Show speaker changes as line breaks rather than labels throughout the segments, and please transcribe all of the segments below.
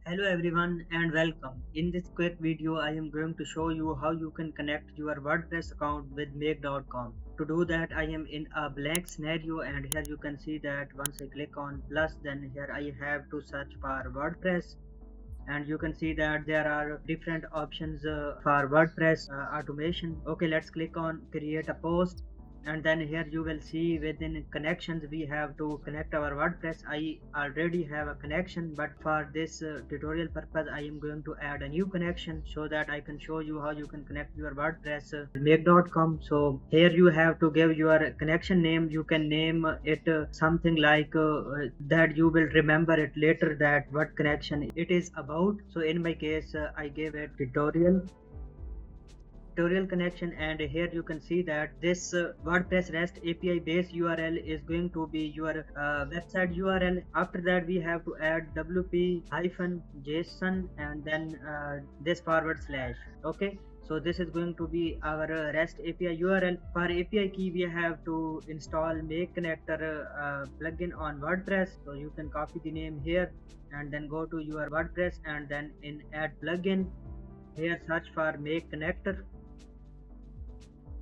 Hello everyone and welcome. In this quick video I am going to show you how you can connect your WordPress account with make.com. To do that I am in a blank scenario and here you can see that once I click on plus then here I have to search for WordPress and you can see that there are different options for WordPress automation. Okay, let's click on create a post and then here you will see within connections we have to connect our WordPress. I already have a connection, but for this tutorial purpose I am going to add a new connection so that I can show you how you can connect your WordPress make.com. So here you have to give your connection name. You can name it something like that you will remember it later that what connection it is about. So in my case I gave it tutorial connection, and here you can see that this WordPress REST API based URL is going to be your website URL. After that we have to add wp hyphen json and then this forward slash. Okay, so this is going to be our REST API URL. For API key we have to install make connector plugin on WordPress. So you can copy the name here and then go to your WordPress and then in add plugin here search for make connector,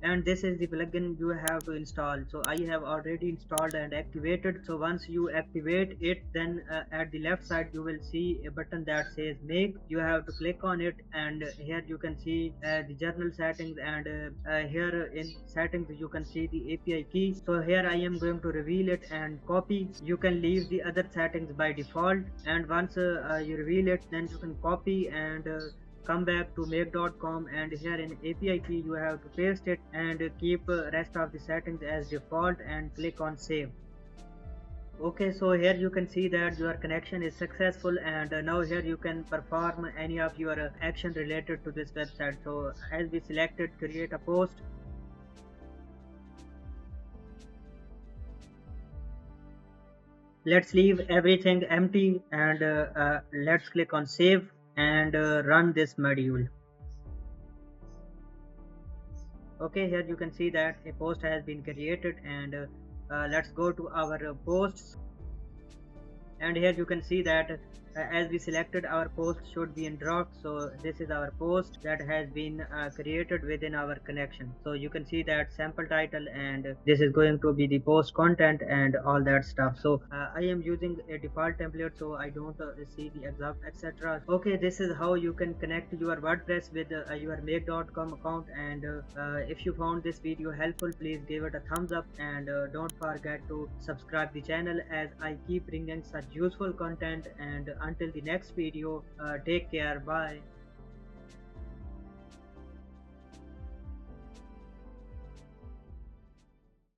and this is the plugin you have to install. So I have already installed and activated. So once you activate it, then at the left side you will see a button that says make. You have to click on it and here you can see the journal settings, and here in settings you can see the API key. So here I am going to reveal it and copy. You can leave the other settings by default, and once you reveal it then you can copy and come back to make.com, and here in API key you have to paste it and keep rest of the settings as default and click on save. Okay, so here you can see that your connection is successful, and now here you can perform any of your action related to this website. So as we selected create a post, let's leave everything empty and let's click on save and run this module. Okay, here you can see that a post has been created, and let's go to our posts, and here you can see that as we selected our post should be in draft. So this is our post that has been created within our connection. So you can see that sample title, and this is going to be the post content and all that stuff. So I am using a default template so I don't see the exact etc. Okay, this is how you can connect your WordPress with your make.com account, and if you found this video helpful, please give it a thumbs up, and don't forget to subscribe the channel as I keep bringing such useful content. And until the next video, take care, bye.